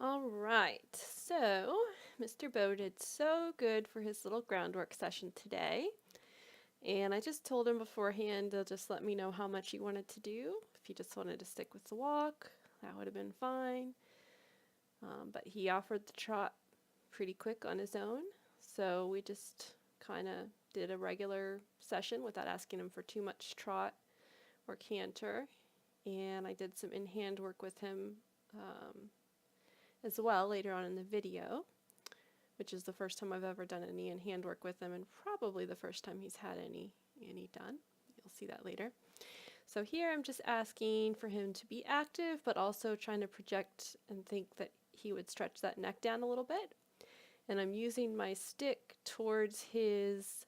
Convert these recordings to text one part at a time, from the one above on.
All right, so Mr. Beau did so good for his little groundwork session today. And I just told him beforehand to just let me know how much he wanted to do. If he just wanted to stick with the walk, that would have been fine. But he offered the trot pretty quick on his own. So we just kind of did a regular session without asking him for too much trot or canter. And I did some in-hand work with him as well later on in the video, which is the first time I've ever done any in-hand work with him and probably the first time he's had any done. You'll see that later. So here I'm just asking for him to be active, but also trying to project and think that he would stretch that neck down a little bit. And I'm using my stick towards his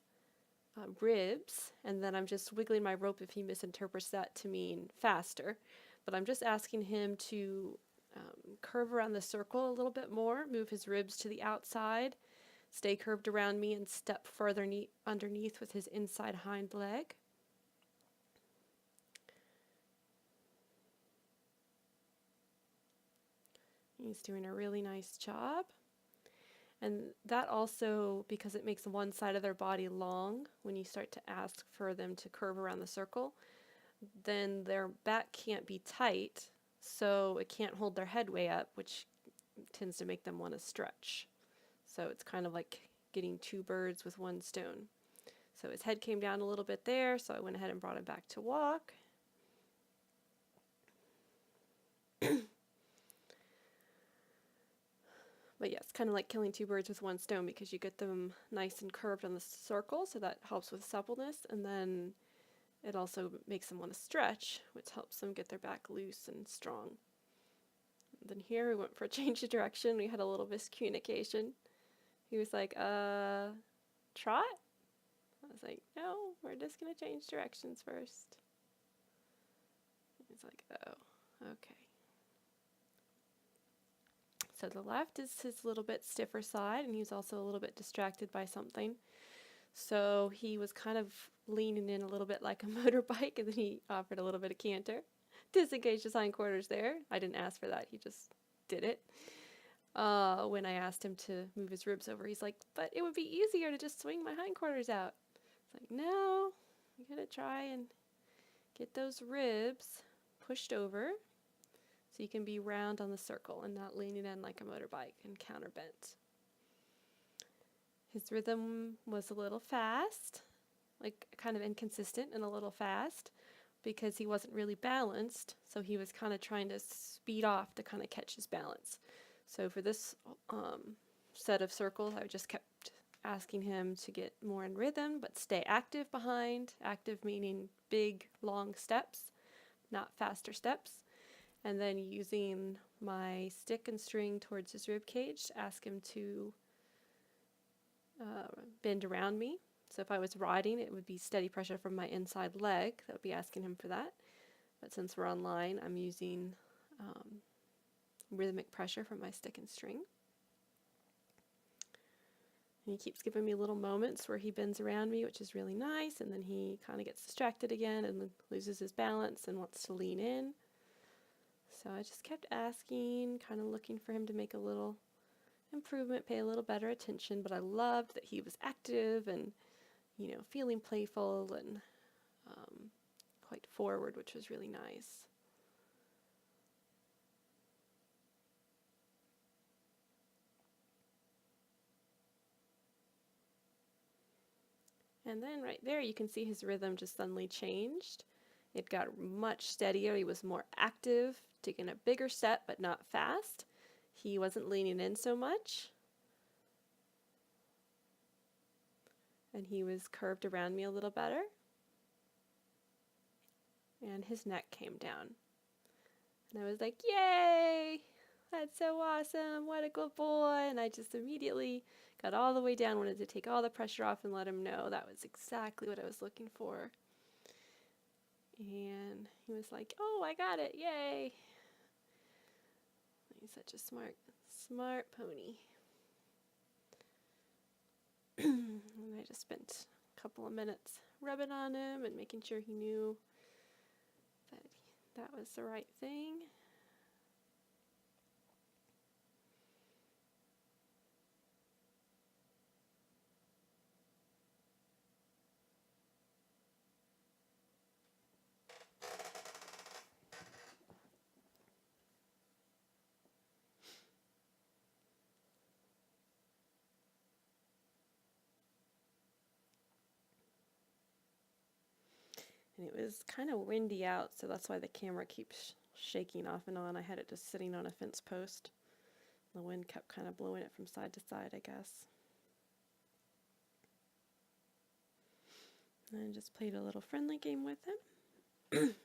ribs, and then I'm just wiggling my rope if he misinterprets that to mean faster. But I'm just asking him to curve around the circle a little bit more, move his ribs to the outside, stay curved around me, and step further underneath with his inside hind leg. He's doing a really nice job. And that also, because it makes one side of their body long, when you start to ask for them to curve around the circle, then their back can't be tight, so it can't hold their head way up, which tends to make them want to stretch. So it's kind of like getting two birds with one stone. So his head came down a little bit there, so I went ahead and brought him back to walk. But yes, kind of like killing two birds with one stone, because you get them nice and curved on the circle, so that helps with suppleness, and then it also makes them want to stretch, which helps them get their back loose and strong. And then here we went for a change of direction. We had a little miscommunication. He was like, trot? I was like, no, we're just going to change directions first. He's like, oh, okay. So the left is his little bit stiffer side, and he's also a little bit distracted by something. So he was kind of leaning in a little bit like a motorbike, and then he offered a little bit of canter. Disengaged his hindquarters there. I didn't ask for that, he just did it. When I asked him to move his ribs over, he's like, but it would be easier to just swing my hindquarters out. It's like, no, you gotta try and get those ribs pushed over so you can be round on the circle and not leaning in like a motorbike and counterbent. His rhythm was a little fast, like kind of inconsistent and a little fast, because he wasn't really balanced, so he was kind of trying to speed off to kind of catch his balance. So for this set of circles, I just kept asking him to get more in rhythm, but stay active behind. Active meaning big, long steps, not faster steps. And then using my stick and string towards his rib cage to ask him to bend around me. So if I was riding, it would be steady pressure from my inside leg. That would be asking him for that. But since we're online, I'm using rhythmic pressure from my stick and string. And he keeps giving me little moments where he bends around me, which is really nice, and then he kind of gets distracted again and then loses his balance and wants to lean in. So I just kept asking, kind of looking for him to make a little improvement, pay a little better attention, but I loved that he was active and, you know, feeling playful and quite forward, which was really nice. And then right there you can see his rhythm just suddenly changed. It got much steadier. He was more active, taking a bigger step, but not fast. He wasn't leaning in so much. And he was curved around me a little better. And his neck came down. And I was like, yay! That's so awesome! What a good boy! And I just immediately got all the way down, wanted to take all the pressure off and let him know that was exactly what I was looking for. And he was like, oh, I got it, yay! He's such a smart pony. And I just spent a couple of minutes rubbing on him and making sure he knew that that was the right thing. And it was kind of windy out, so that's why the camera keeps shaking off and on. I had it just sitting on a fence post. The wind kept kind of blowing it from side to side, I guess. And I just played a little friendly game with him.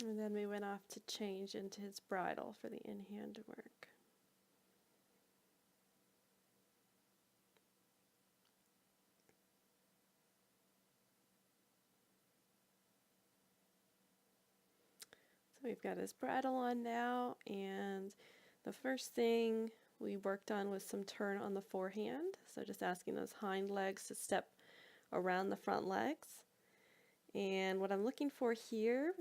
And then we went off to change into his bridle for the in-hand work. So we've got his bridle on now, and the first thing we worked on was some turn on the forehand. So just asking those hind legs to step around the front legs. And what I'm looking for here,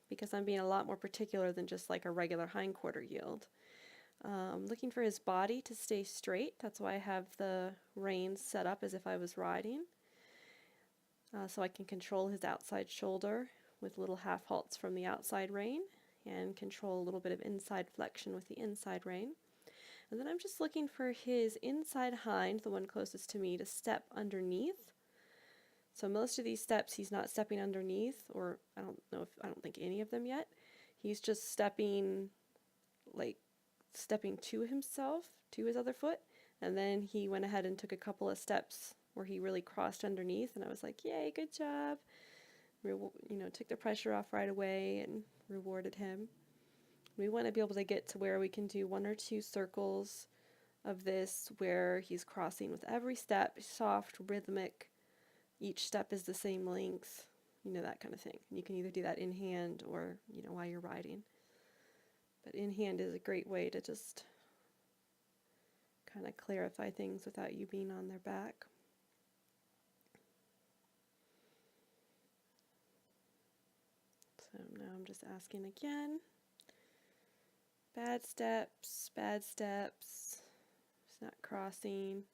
because I'm being a lot more particular than just like a regular hindquarter yield, looking for his body to stay straight. That's why I have the reins set up as if I was riding. So I can control his outside shoulder with little half halts from the outside rein and control a little bit of inside flexion with the inside rein. And then I'm just looking for his inside hind, the one closest to me, to step underneath. So most of these steps he's not stepping underneath, or I don't think any of them yet. He's just stepping to himself, to his other foot, and then he went ahead and took a couple of steps where he really crossed underneath, and I was like, yay, good job. Took the pressure off right away and rewarded him. We want to be able to get to where we can do 1 or 2 circles of this where he's crossing with every step, soft, rhythmic. Each step is the same length, that kind of thing. And you can either do that in hand or, while you're riding. But in hand is a great way to just kind of clarify things without you being on their back. So now I'm just asking again. Bad steps, bad steps. He's not crossing.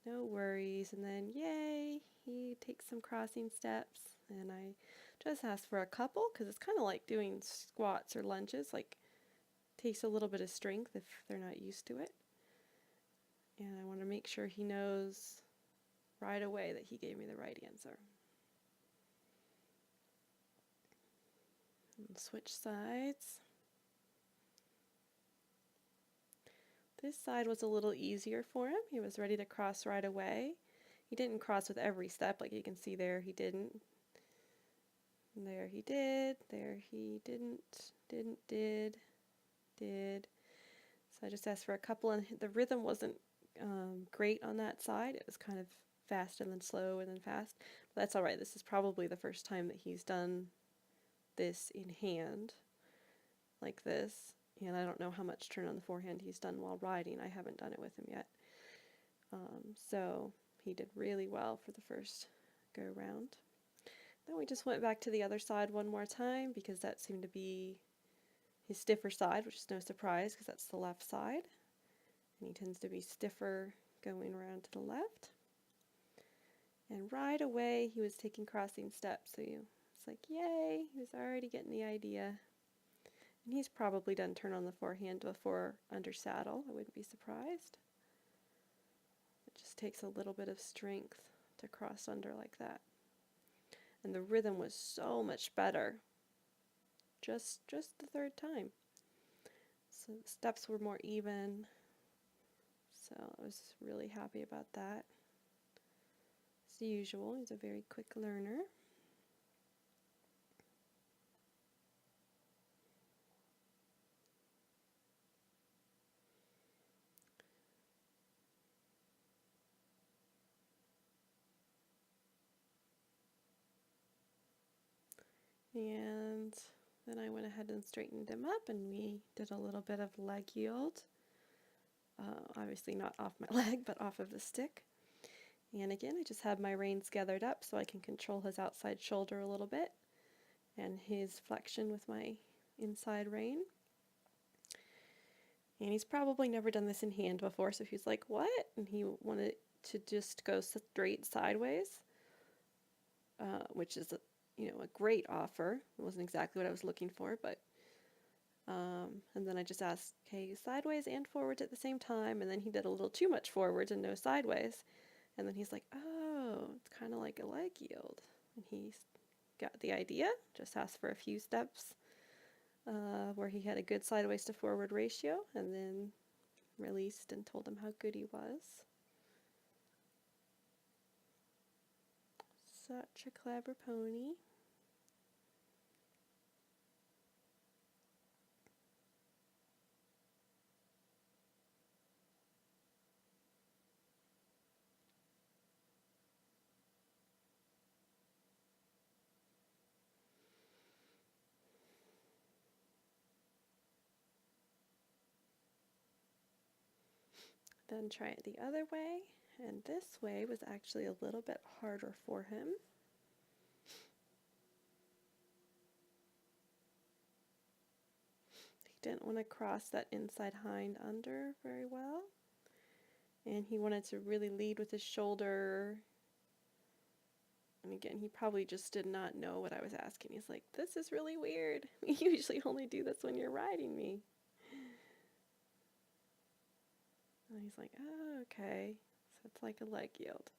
No worries. And then, yay, he takes some crossing steps. And I just ask for a couple because it's kind of like doing squats or lunges. Like, takes a little bit of strength if they're not used to it. And I want to make sure he knows right away that he gave me the right answer. And switch sides. This side was a little easier for him. He was ready to cross right away. He didn't cross with every step, like you can see there, he didn't. And there he did, there he didn't, did. So I just asked for a couple, and the rhythm wasn't great on that side. It was kind of fast and then slow and then fast. But that's all right. This is probably the first time that he's done this in hand like this. And I don't know how much turn on the forehand he's done while riding. I haven't done it with him yet. So he did really well for the first go round. Then we just went back to the other side one more time because that seemed to be his stiffer side, which is no surprise because that's the left side. And he tends to be stiffer going around to the left. And right away he was taking crossing steps, so it's like, yay, he was already getting the idea. And he's probably done turn on the forehand before under saddle. I wouldn't be surprised. It just takes a little bit of strength to cross under like that. And the rhythm was so much better just the third time. So the steps were more even. So I was really happy about that. As usual, he's a very quick learner. And then I went ahead and straightened him up, and we did a little bit of leg yield. Obviously not off my leg, but off of the stick. And again, I just have my reins gathered up so I can control his outside shoulder a little bit. and his flexion with my inside rein. And he's probably never done this in hand before, so he's like, what? And he wanted to just go straight sideways, which is a great offer. It wasn't exactly what I was looking for, but and then I just asked, okay, sideways and forwards at the same time, and then he did a little too much forwards and no sideways, and then he's like, oh, it's kind of like a leg yield, and he got the idea. Just asked for a few steps where he had a good sideways to forward ratio, and then released and told him how good he was. Such a clever pony. Then try it the other way, and this way was actually a little bit harder for him. He didn't want to cross that inside hind under very well, and he wanted to really lead with his shoulder. And again, he probably just did not know what I was asking. He's like, this is really weird. We usually only do this when you're riding me. And he's like, oh, okay. So it's like a leg yield.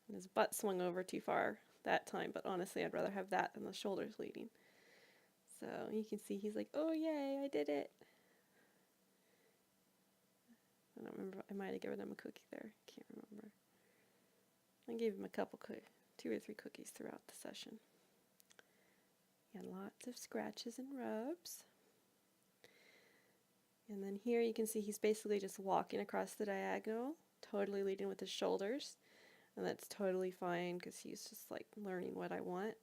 And his butt swung over too far that time, but honestly, I'd rather have that than the shoulders leading. So you can see he's like, oh, yay, I did it. I don't remember. I might have given him a cookie there. Can't remember. I gave him a couple, 2 or 3 cookies throughout the session. And lots of scratches and rubs. And then here you can see he's basically just walking across the diagonal, totally leading with his shoulders. And that's totally fine because he's just like learning what I want.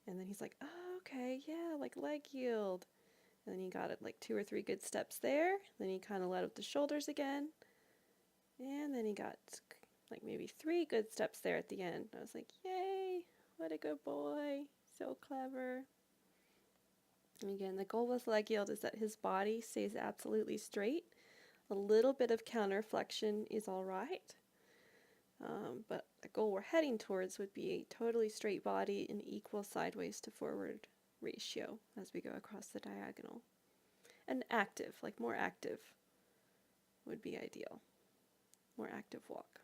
And then he's like, oh, okay, yeah, like leg yield. And then he got it like 2 or 3 good steps there. Then he kind of led with the shoulders again. And then he got like maybe 3 good steps there at the end. I was like, yay, what a good boy, so clever. And again, the goal with leg yield is that his body stays absolutely straight. A little bit of counter flexion is all right. But the goal we're heading towards would be a totally straight body and equal sideways to forward ratio as we go across the diagonal. And active, like more active would be ideal. More active walk.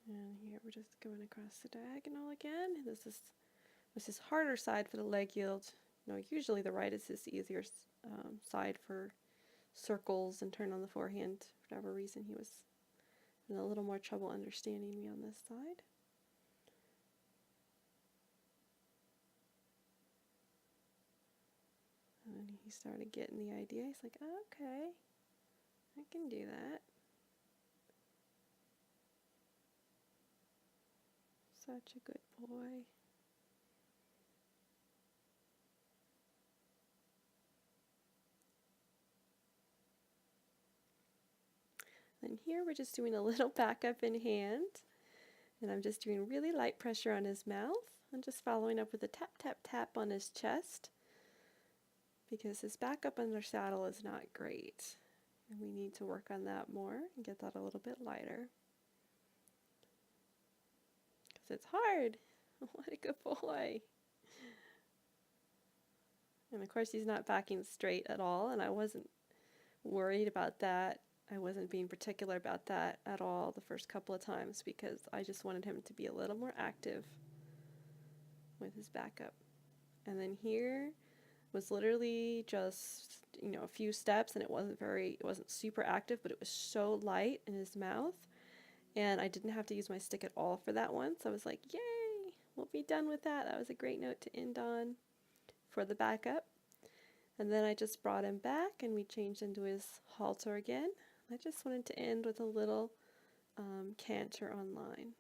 And here we're just going across the diagonal again. This is harder side for the leg yield. Usually the right is his easier side for circles and turn on the forehand. For whatever reason, he was having a little more trouble understanding me on this side. And he started getting the idea. He's like, oh, okay, I can do that. Such a good boy. Then here we're just doing a little backup in hand. And I'm just doing really light pressure on his mouth. I'm just following up with a tap, tap, tap on his chest because his backup under saddle is not great. And we need to work on that more and get that a little bit lighter. Because it's hard. What a good boy. And of course he's not backing straight at all, and I wasn't worried about that. I wasn't being particular about that at all the first couple of times because I just wanted him to be a little more active with his backup. And then here was literally just, a few steps, and it wasn't super active, but it was so light in his mouth. And I didn't have to use my stick at all for that one. So I was like, yay, we'll be done with that. That was a great note to end on for the backup. And then I just brought him back and we changed into his halter again. I just wanted to end with a little canter on line.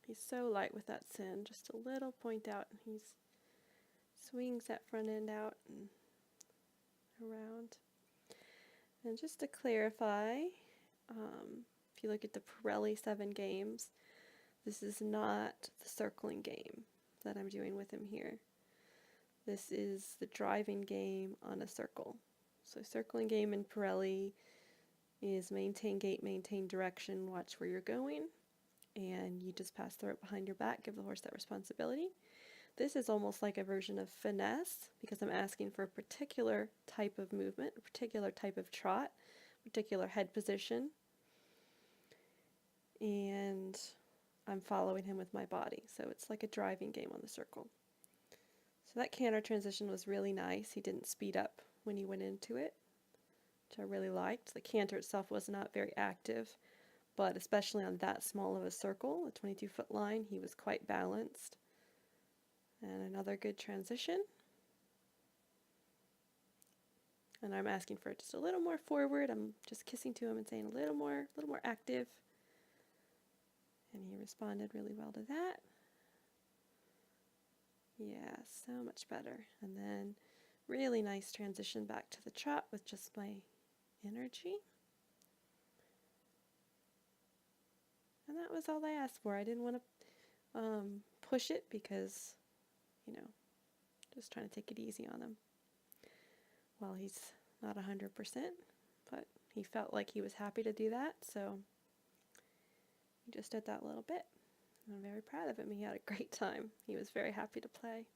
He's so light with that sin, just a little point out, and he's swings that front end out and around. And just to clarify, if you look at the Pirelli 7 games, this is not the circling game that I'm doing with him here. This is the driving game on a circle. So circling game in Pirelli is maintain gait, maintain direction, watch where you're going, and you just pass the rope behind your back, give the horse that responsibility. This is almost like a version of finesse because I'm asking for a particular type of movement, a particular type of trot, particular head position, and I'm following him with my body. So it's like a driving game on the circle. So that canter transition was really nice. He didn't speed up when he went into it, which I really liked. The canter itself was not very active, but especially on that small of a circle, a 22-foot line, he was quite balanced. And another good transition. And I'm asking for just a little more forward. I'm just kissing to him and saying a little more active. And he responded really well to that. Yeah, so much better. And then really nice transition back to the trot with just my energy. And that was all I asked for. I didn't want to push it because, you know, just trying to take it easy on him. Well, he's not 100%, but he felt like he was happy to do that, so he just did that little bit. I'm very proud of him. He had a great time. He was very happy to play.